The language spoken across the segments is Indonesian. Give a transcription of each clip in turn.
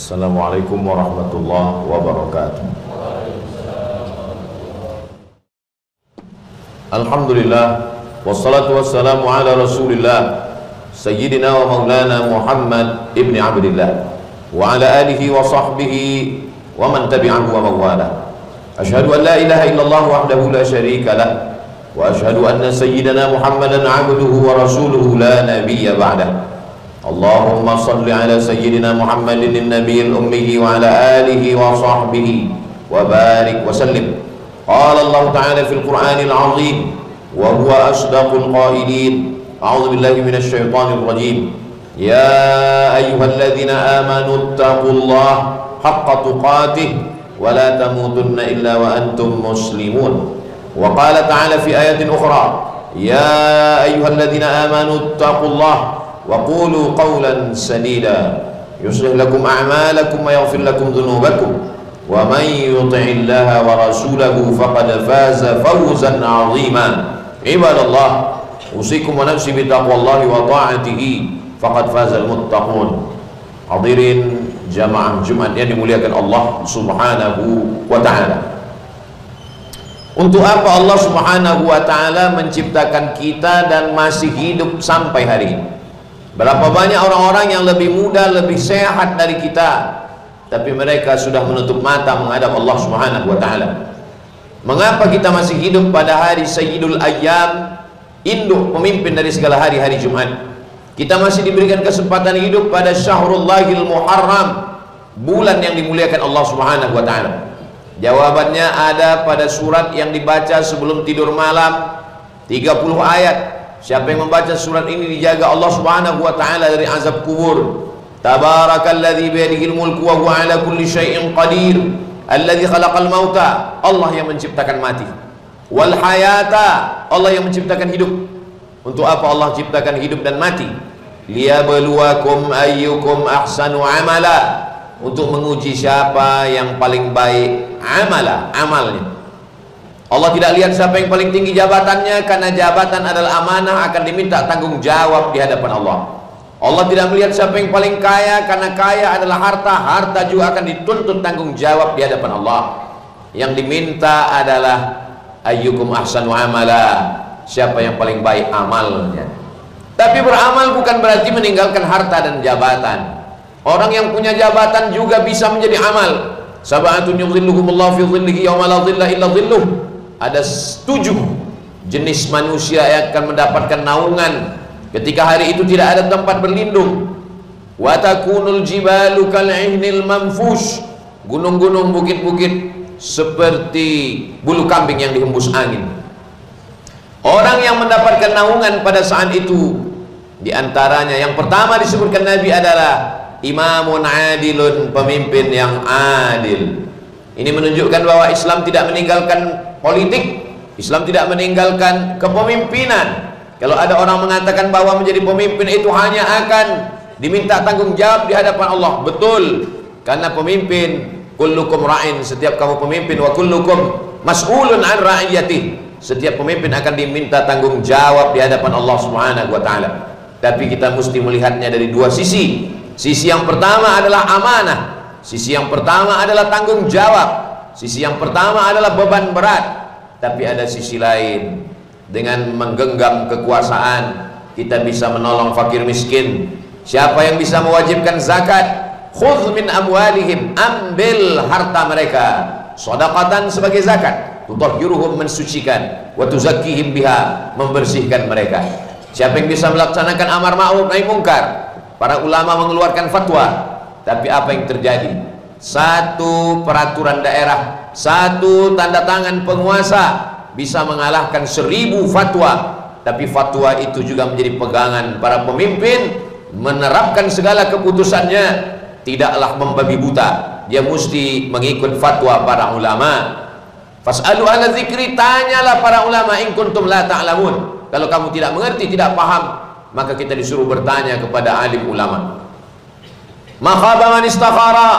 Assalamualaikum warahmatullahi wabarakatuh. Alhamdulillah, wassalatu wassalamu ala rasulillah Sayyidina wa maulana Muhammad ibni Abdillah wa ala alihi wa sahbihi wa man tabi'ahu wa mawala. Ashhadu an la ilaha illallah wahdahu la syarika lah wa ashhadu anna sayyidina Muhammadan abduhu wa rasuluhu la nabiyya ba'dah. Allahumma salli ala sayyidina Muhammadin an-nabiyil ummi wa ala alihi wa sahbihi wa barik wa sallim. Qala Allah ta'ala fil Qur'anil 'azim wa huwa asdaqul qailin. A'udzu billahi minasy syaithanir rajim. Ya ayyuhalladzina amanu taqullaha haqqa tuqatih wa la tamutunna illa wa antum muslimun. Wa qala ta'ala fi ayatin ukhra, ya ayyuhalladzina amanu taqullaha wa qulu qawlan sadida yuslih lakum a'malakum wa yaghfir lakum dhunubakum wa man yuti'illaha wa rasulahu faqad faza fawzan 'azima. Ibadallah, usikum wa nafsi bi taqwallahi wa ta'atihi faqad fazal muttaqun. Hadirin jamaah Jumat yang dimuliakan Allah Subhanahu wa ta'ala. Untuk apa Allah Subhanahu wa ta'ala menciptakan kita dan masih hidup sampai hari ini? Berapa banyak orang-orang yang lebih muda, lebih sehat dari kita, tapi mereka sudah menutup mata menghadap Allah Subhanahu wa ta'ala. Mengapa kita masih hidup pada hari Sayyidul Ayyam, induk pemimpin dari segala hari-hari Jumat? Kita masih diberikan kesempatan hidup pada Syahrullahil Muharram, bulan yang dimuliakan Allah Subhanahu wa ta'ala. Jawabannya ada pada surat yang dibaca sebelum tidur malam, 30 ayat. Siapa yang membaca surat ini dijaga Allah Subhanahu wa ta'ala dari azab kubur. Tabarakalladzi biyadihil mulku wa huwa ala kulli syai'in qadir, alladzi khalaqal mauta, Allah yang menciptakan mati, wal hayata, Allah yang menciptakan hidup. Untuk apa Allah ciptakan hidup dan mati? Liyabluwakum ayyukum ahsanu amala, untuk menguji siapa yang paling baik amalnya. Allah tidak lihat siapa yang paling tinggi jabatannya, karena jabatan adalah amanah, akan diminta tanggung jawab di hadapan Allah. Allah tidak melihat siapa yang paling kaya, karena kaya adalah harta juga akan dituntut tanggung jawab di hadapan Allah. Yang diminta adalah ayyukum ahsanu amala, siapa yang paling baik amalnya. Tapi beramal bukan berarti meninggalkan harta dan jabatan. Orang yang punya jabatan juga bisa menjadi amal. Sab'atun yudhilluhumullahu fi dhillihi yawma la dhilla illa dhilluh. Ada 7 jenis manusia yang akan mendapatkan naungan ketika hari itu tidak ada tempat berlindung. Wa takunul jibalu kal'ihnil manfush, gunung-gunung, bukit-bukit seperti bulu kambing yang dihembus angin. Orang yang mendapatkan naungan pada saat itu, diantaranya yang pertama disebutkan Nabi adalah imamun adilun, pemimpin yang adil. Ini menunjukkan bahwa Islam tidak meninggalkan politik, Islam tidak meninggalkan kepemimpinan. Kalau ada orang mengatakan bahwa menjadi pemimpin itu hanya akan diminta tanggung jawab di hadapan Allah, betul, karena pemimpin kullukum ra'in, setiap kamu pemimpin, wa kullukum mas'ulun an ra'iyatih, setiap pemimpin akan diminta tanggung jawab di hadapan Allah Subhanahu wa ta'ala. Tapi kita mesti melihatnya dari dua sisi. Sisi yang pertama adalah amanah, sisi yang pertama adalah tanggung jawab, sisi yang pertama adalah beban berat. Tapi ada sisi lain, dengan menggenggam kekuasaan kita bisa menolong fakir miskin. Siapa yang bisa mewajibkan zakat? Khudh min amwalihim, ambil harta mereka, shadaqatan sebagai zakat, tutahhiruhum, mensucikan, wa tuzakkihim biha, membersihkan mereka. Siapa yang bisa melaksanakan amar ma'ruf nahi mungkar? Para ulama mengeluarkan fatwa, tapi apa yang terjadi? Satu peraturan daerah, satu tanda tangan penguasa bisa mengalahkan 1000 fatwa. Tapi fatwa itu juga menjadi pegangan para pemimpin, menerapkan segala keputusannya tidaklah membabi buta, dia mesti mengikut fatwa para ulama. Fas'alu ala dzikri, tanyalah para ulama, in kuntum la ta'lamun. Kalau kamu tidak mengerti, tidak paham, maka kita disuruh bertanya kepada alim ulama. Ma khaba man istakhara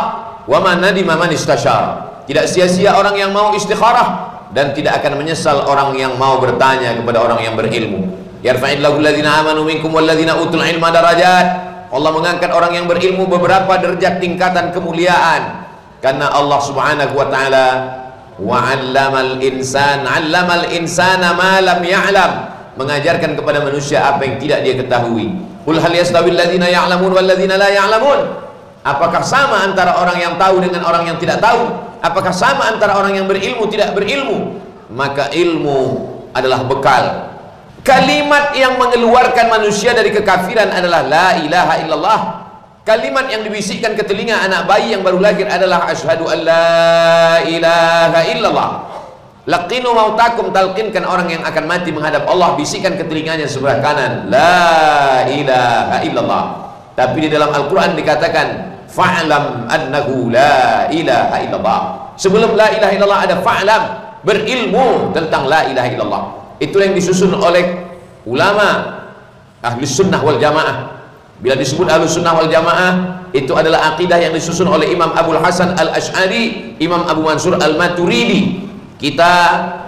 wa man nadima man istashara. Tidak sia-sia orang yang mau istikharah, dan tidak akan menyesal orang yang mau bertanya kepada orang yang berilmu. Yarfa'illahu alladhina amanu minkum walladhina utul ilma darajat. Allah mengangkat orang yang berilmu beberapa derajat tingkatan kemuliaan, karena Allah Subhanahu wa taala wa 'allamal insana ma lam ya'lam, mengajarkan kepada manusia apa yang tidak dia ketahui. Qul hal yastawil ladzina ya'lamun wal ladzina la ya'lamun? Apakah sama antara orang yang tahu dengan orang yang tidak tahu? Apakah sama antara orang yang berilmu tidak berilmu? Maka ilmu adalah bekal. Kalimat yang mengeluarkan manusia dari kekafiran adalah la ilaha illallah. Kalimat yang dibisikkan ke telinga anak bayi yang baru lahir adalah asyhadu an la ilaha illallah. Laqinu mautakum, talqinkan orang yang akan mati menghadap Allah, bisikkan ke telinganya sebelah kanan la ilaha illallah. Tapi di dalam Al-Quran dikatakan fa'lam annahu la ilaha illallah. Sebelum la ilaha illallah ada fa'lam, berilmu tentang la ilaha illallah. Itulah yang disusun oleh ulama ahli sunnah wal jamaah. Bila disebut ahli sunnah wal jamaah, itu adalah akidah yang disusun oleh Imam Abul Hasan al-Ash'ari, Imam Abu Mansur al-Maturidi. Kita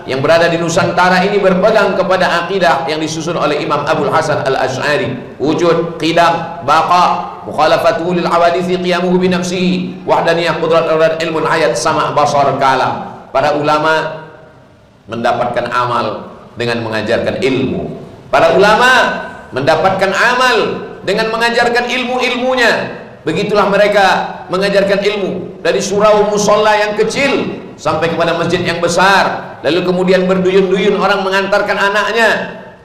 yang berada di Nusantara ini berpegang kepada akidah yang disusun oleh Imam Abul Hasan al-Ash'ari. Wujud, qidam, baqa, mukhalafatuhu lil awadithi, qiyamuhu binafsihi, wahdaniyah, qudrat, aurat, ilmun, ayat, sama, basar, kalam. Para ulama mendapatkan amal dengan mengajarkan ilmu. Para ulama mendapatkan amal dengan mengajarkan ilmu-ilmunya. Begitulah mereka mengajarkan ilmu, dari surau musola yang kecil sampai kepada masjid yang besar. Lalu kemudian berduyun-duyun orang mengantarkan anaknya.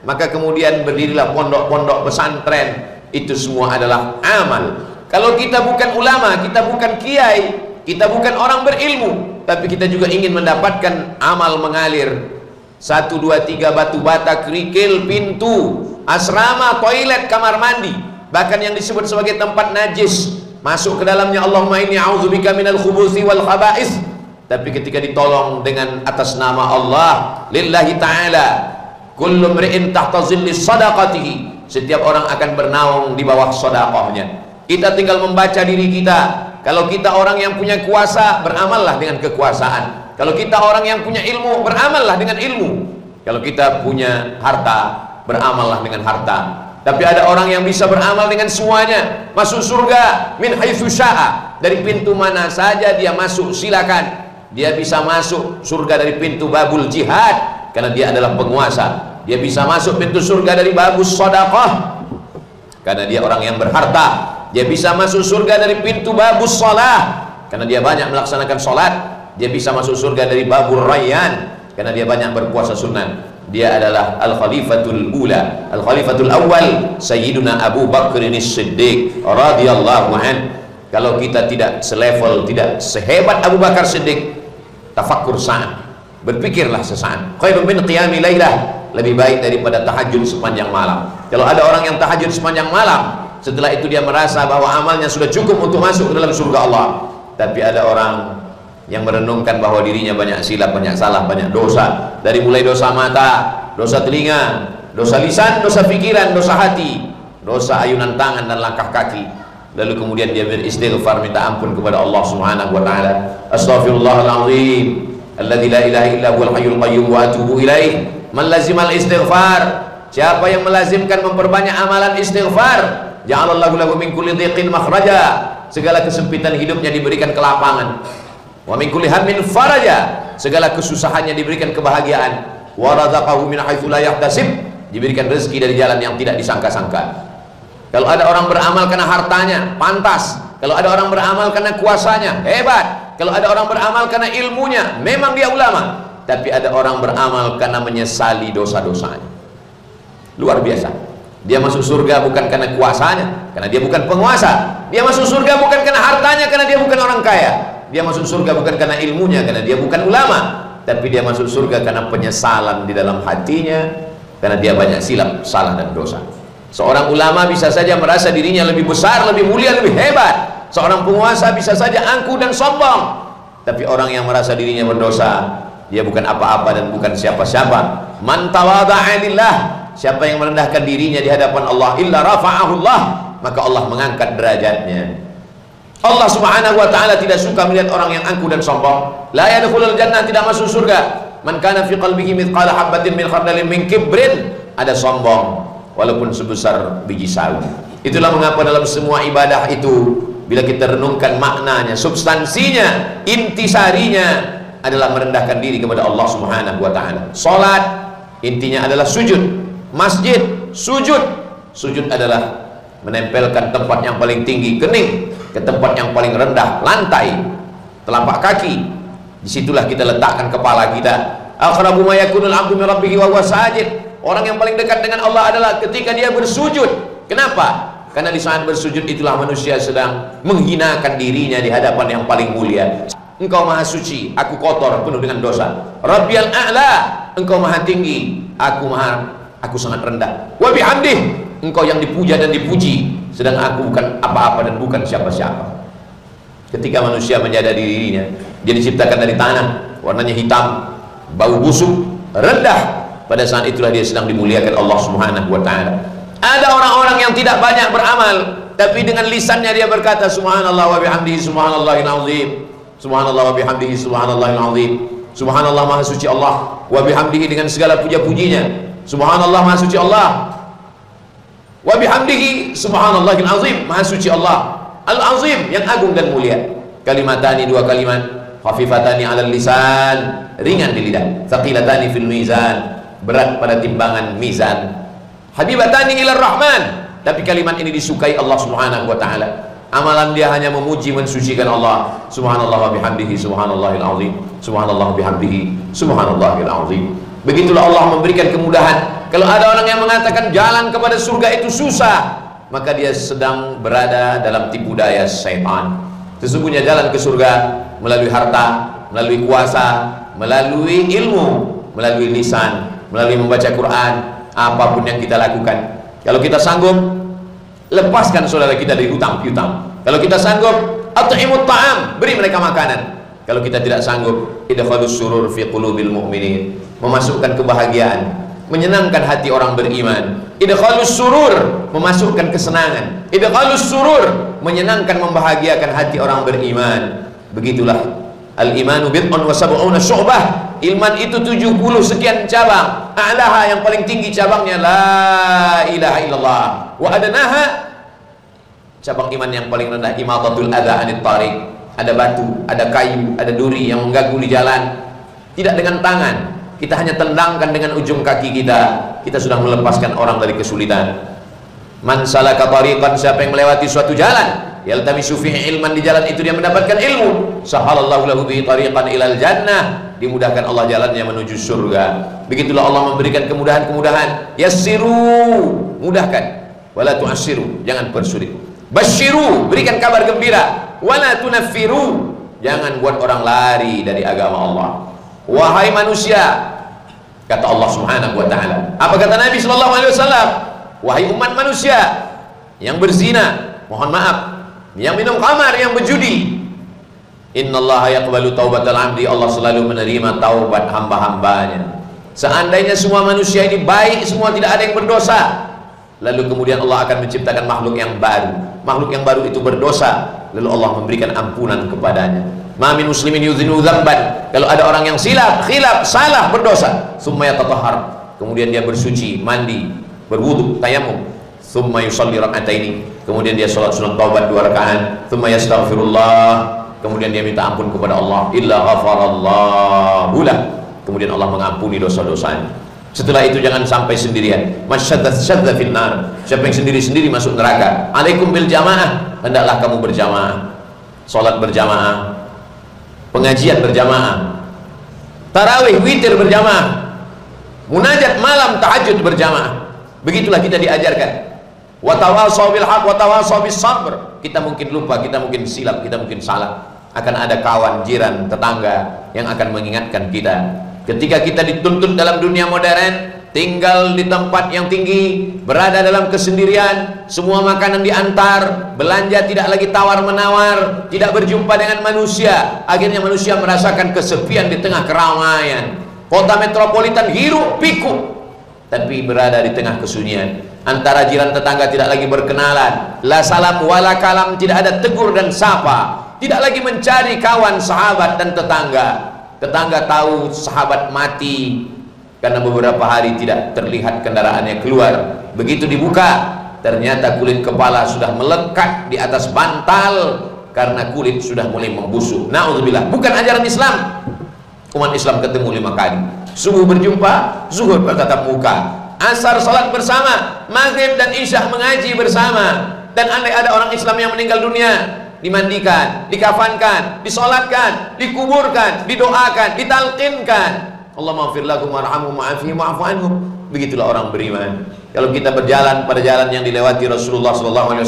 Maka kemudian berdirilah pondok-pondok pesantren. Itu semua adalah amal. Kalau kita bukan ulama, kita bukan kiai, kita bukan orang berilmu, tapi kita juga ingin mendapatkan amal mengalir. 1, 2, 3 batu bata, kerikil, pintu, asrama, toilet, kamar mandi, bahkan yang disebut sebagai tempat najis, masuk ke dalamnya Allahumma inni a'udzubika minal khubuthi wal khaba'is. Tapi ketika ditolong dengan atas nama Allah, lillahi ta'ala, kullu mri'in tahta zilli sadaqatihi, setiap orang akan bernaung di bawah sedekahnya. Kita tinggal membaca diri kita. Kalau kita orang yang punya kuasa, beramallah dengan kekuasaan. Kalau kita orang yang punya ilmu, beramallah dengan ilmu. Kalau kita punya harta, beramallah dengan harta. Tapi ada orang yang bisa beramal dengan semuanya, masuk surga min haitsu syaa, dari pintu mana saja dia masuk, silakan. Dia bisa masuk surga dari pintu babul jihad karena dia adalah penguasa. Dia bisa masuk pintu surga dari babus shadaqah karena dia orang yang berharta. Dia bisa masuk surga dari pintu babus shalah karena dia banyak melaksanakan sholat. Dia bisa masuk surga dari babur rayyan karena dia banyak berpuasa sunnah. Dia adalah al-khalifatul ula, al-khalifatul awal, Sayyiduna Abu Bakr as-Siddiq radhiyallahu an. Kalau kita tidak selevel, tidak sehebat Abu Bakar Siddiq, tafakkur sa'at, berpikirlah sesaat. Khairun min qiyami lailah, lebih baik daripada tahajud sepanjang malam. Kalau ada orang yang tahajud sepanjang malam, setelah itu dia merasa bahwa amalnya sudah cukup untuk masuk ke dalam surga Allah. Tapi ada orang yang merenungkan bahwa dirinya banyak silap, banyak salah, banyak dosa, dari mulai dosa mata, dosa telinga, dosa lisan, dosa pikiran, dosa hati, dosa ayunan tangan dan langkah kaki. Lalu kemudian dia beristighfar, minta ampun kepada Allah Subhanahu wa taala. Astaghfirullahalazim alladzi la ilaha illa huwal hayyul qayyum wa atubu ilaih. Man lazimal istighfar, siapa yang melazimkan memperbanyak amalan istighfar, ja'alallahu lahu min kulli dhiqin makhraja, segala kesempitan hidupnya diberikan kelapangan. Wa min kulli hammin faraja, segala kesusahannya diberikan kebahagiaan. Wa razaqahu min haitsu la yahtasib, diberikan rezeki dari jalan yang tidak disangka-sangka. Kalau ada orang beramal karena hartanya, pantas. Kalau ada orang beramal karena kuasanya, hebat. Kalau ada orang beramal karena ilmunya, memang dia ulama. Tapi ada orang beramal karena menyesali dosa-dosanya, luar biasa. Dia masuk surga bukan karena kuasanya, karena dia bukan penguasa. Dia masuk surga bukan karena hartanya, karena dia bukan orang kaya. Dia masuk surga bukan karena ilmunya, karena dia bukan ulama. Tapi dia masuk surga karena penyesalan di dalam hatinya, karena dia banyak silap, salah dan dosa. Seorang ulama bisa saja merasa dirinya lebih besar, lebih mulia, lebih hebat. Seorang penguasa bisa saja angkuh dan sombong. Tapi orang yang merasa dirinya berdosa, dia bukan apa-apa dan bukan siapa-siapa. Man tawadha'a lillah, siapa yang merendahkan dirinya di hadapan Allah, illa rafa'ahullah, maka Allah mengangkat derajatnya. Allah Subhanahu wa taala tidak suka melihat orang yang angkuh dan sombong. La yadkhulul jannah, tidak masuk surga. Man kana fi qalbihi mithqala habatin min khardalin min kibrin, ada sombong walaupun sebesar biji sawi. Itulah mengapa dalam semua ibadah itu, bila kita renungkan maknanya, substansinya, intisarinya adalah merendahkan diri kepada Allah Subhanahu wa ta'ala. Salat intinya adalah sujud. Masjid, sujud. Sujud adalah menempelkan tempat yang paling tinggi, kening, ke tempat yang paling rendah, lantai, telapak kaki. Disitulah kita letakkan kepala kita. Aqrabu ma yakunul 'abdu min rabbih wa huwa sajid. Orang yang paling dekat dengan Allah adalah ketika dia bersujud. Kenapa? Karena di saat bersujud itulah manusia sedang menghinakan dirinya di hadapan yang paling mulia. Engkau maha suci, aku kotor, penuh dengan dosa. Rabbiyal a'la, engkau maha tinggi, aku sangat rendah. Wa bihamdih, engkau yang dipuja dan dipuji, sedang aku bukan apa-apa dan bukan siapa-siapa. Ketika manusia menyadari dirinya, dia diciptakan dari tanah, warnanya hitam, bau busuk, rendah. Pada saat itulah dia sedang dimuliakan Allah Subhanahu wa ta'ala. Ada orang-orang yang tidak banyak beramal, tapi dengan lisannya dia berkata subhanallah wa bihamdihi subhanallahil azim, subhanallah wa bihamdihi subhanallahil azim, subhanallah maha suci Allah, wa bihamdihi dengan segala puja-pujinya, subhanallah maha suci Allah, wa bihamdihi subhanallahil azim, maha suci Allah al-azim, yang agung dan mulia. Kalimatani, dua kalimat, khafifatani 'alal lisan, ringan di lidah, thaqilatani fil mizan, berat pada timbangan mizan, habibatani ilar rahman, tapi kalimat ini disukai Allah Subhanahu wa ta'ala. Amalan dia hanya memuji, mensucikan Allah. Subhanallah wa bihamdihi subhanallahil azim, subhanallah wa bihamdihi subhanallahil azim. Begitulah Allah memberikan kemudahan. Kalau ada orang yang mengatakan jalan kepada surga itu susah, maka dia sedang berada dalam tipu daya syaitan. Sesungguhnya jalan ke surga melalui harta, melalui kuasa, melalui ilmu, melalui lisan, melalui membaca Quran, apapun yang kita lakukan. Kalau kita sanggup, lepaskan saudara kita dari hutang piutang. Kalau kita sanggup, at'imut ta'am, beri mereka makanan. Kalau kita tidak sanggup, idkhalus surur fi qulubil mu'minin, memasukkan kebahagiaan, menyenangkan hati orang beriman. Idkhalus surur, memasukkan kesenangan. Idkhalus surur, menyenangkan, membahagiakan hati orang beriman. Begitulah al-imanu bid'un wa sab'una syu'bah. Ilman itu 70 sekian cabang. A'laha, yang paling tinggi cabangnya la ilaha illallah. Wa adnaha, cabang iman yang paling rendah, imatatul adza anit tariq. Ada batu, ada kayu, ada duri yang mengganggu di jalan, tidak dengan tangan, kita hanya tendangkan dengan ujung kaki kita, kita sudah melepaskan orang dari kesulitan. Man salaka tariqan, siapa yang melewati suatu jalan, yaltamisu fihi ilman, di jalan itu dia mendapatkan ilmu, sahalallahu lahu bihi tariqan ilal jannah, dimudahkan Allah jalannya menuju surga. Begitulah Allah memberikan kemudahan-kemudahan. Yassiru, mudahkan, wala tu'assiru, jangan persulit. Basyiru, berikan kabar gembira, wala tunaffiru, jangan buat orang lari dari agama Allah. Wahai manusia, kata Allah Subhanahu wa ta'ala. Apa kata Nabi sallallahu alaihi wasallam? Wahai umat manusia yang berzina, mohon maaf, yang minum khamar, yang berjudi, innallaha yaqbalu taubatal 'abdi, Allah selalu menerima taubat hamba-hambanya. Seandainya semua manusia ini baik, semua tidak ada yang berdosa, lalu kemudian Allah akan menciptakan makhluk yang baru. Makhluk yang baru itu berdosa, lalu Allah memberikan ampunan kepadanya. Ma min muslimin yudhinu dzamban, kalau ada orang yang khilaf, salah, berdosa, summa yatatahhar, kemudian dia bersuci, mandi, berwudu, tayamum, summa yusalli rak'ataini, kemudian dia salat sunat taubat 2 rakaat, summa yastaghfirullah, kemudian dia minta ampun kepada Allah, illa ghafarallahu lah, kemudian Allah mengampuni dosa-dosanya. Setelah itu jangan sampai sendirian. Masyadda fil nar, siapa yang sendiri-sendiri masuk neraka. Alaikum bil jamaah, hendaklah kamu berjamaah, salat berjamaah, pengajian berjamaah, tarawih, witir berjamaah, munajat malam, tahajud berjamaah. Begitulah kita diajarkan. Wa tawasaw bil haq wa tawasaw bis sabr. Kita mungkin lupa, kita mungkin silap, kita mungkin salah. Akan ada kawan, jiran, tetangga yang akan mengingatkan kita. Ketika kita dituntut dalam dunia modern, tinggal di tempat yang tinggi, berada dalam kesendirian, semua makanan diantar, belanja tidak lagi tawar-menawar, tidak berjumpa dengan manusia, akhirnya manusia merasakan kesepian di tengah keramaian. Kota metropolitan hiruk pikuk, tapi berada di tengah kesunyian. Antara jiran tetangga tidak lagi berkenalan, la salam wala kalam, tidak ada tegur dan sapa, tidak lagi mencari kawan, sahabat dan tetangga. Tetangga tahu sahabat mati karena beberapa hari tidak terlihat kendaraannya keluar. Begitu dibuka, ternyata kulit kepala sudah melekat di atas bantal karena kulit sudah mulai membusuk. Na'udzubillah. Bukan ajaran Islam. Umat Islam ketemu 5 kali. Subuh berjumpa, zuhur bertatap muka, asar salat bersama, maghrib dan isya mengaji bersama. Dan andai ada orang Islam yang meninggal dunia, dimandikan, dikafankan, disolatkan, dikuburkan, didoakan, ditalqinkan. Allahumma ighfir lahum warhamhum wa'afihim wa'fu anhum. Begitulah orang beriman. Kalau kita berjalan pada jalan yang dilewati Rasulullah SAW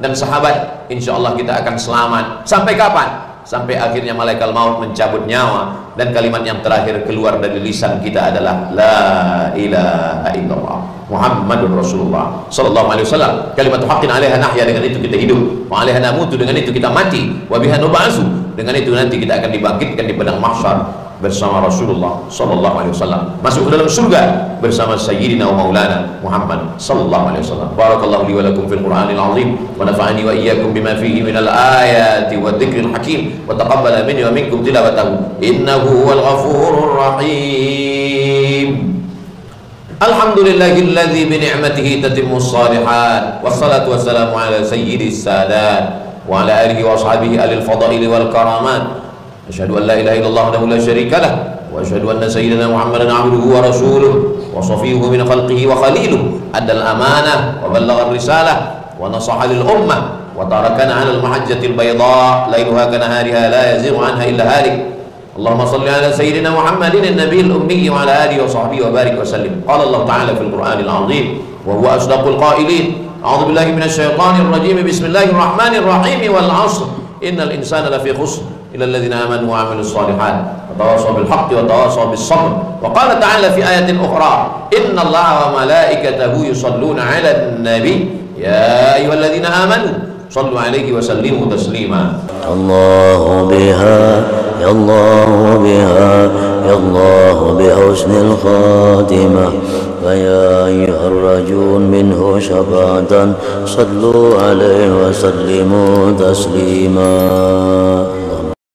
dan sahabat, insya Allah kita akan selamat. Sampai kapan? Sampai akhirnya malaikat maut mencabut nyawa dan kalimat yang terakhir keluar dari lisan kita adalah la ilaha illallah Muhammadur Rasulullah sallallahu alaihi wasallam. Kalimat haqqin 'alaiha nahya, dengan itu kita hidup, wa 'alaiha namutu, dengan itu kita mati, wa biha nub'atsu, dengan itu nanti kita akan dibangkitkan di padang mahsyar bersama Rasulullah sallallahu alaihi wasallam, masuk ke dalam surga bersama sayyidina wa maulana Muhammad sallallahu alaihi wasallam. Barakallahu li wa lakum fil Qur'anil azim wa nafa'ani wa iyyakum bima fihi minal ayati wa dzikril hakim wa taqabbala minni wa minkum tilawatahu innahu huwal ghafurur rahim. Alhamdulillahilladzi bi ni'matihi tatimmus shalihat, wassalatu wassalamu ala sayyidis sadat wa ala alihi wa ashabihi alil fadaili wal karamat. Asyhadu an la ilaha illallah wahdahu la syarika lah wa asyhadu anna sayyidina Muhammadan 'abduhu wa rasuluhu wa safiyyuhu min khalqihi wa khaliluhu, addal amanah wa ballagha ar-risalah wa nasaha lil ummah wa tarakana 'alal mahajjatil bayda lailuha kanahariha la yazighu 'anha illa halik. Allahumma shalli ala sayyidina Muhammadin an-nabiyil ummi wa ala alihi wa sahbihi wa barik wa sallim. Qala Allah ta'ala fil Qur'anil 'azim wa huwa asdaqul qailin. A'udzu billahi minasy syaithanir rajim. Bismillahirrahmanir rahim. Wal 'ashr innal insana lafi khusr illa alladhina amanu wa 'amilus shalihat wa tawassaw bil haqqi wa tawassaw bis sabr. Wa qala ta'ala fi ayatin ukhra innallaha wa malaikatahu yusalluna 'alan nabi ya ayyuhalladzina amanu sallu 'alaihi wa sallimu taslima. Allahu biha ya Allah biha ya Allah bi husnil khatimah wa ya ayyuhar rajun minhu syafa'atan sallu 'alaihi wa sallimu taslima.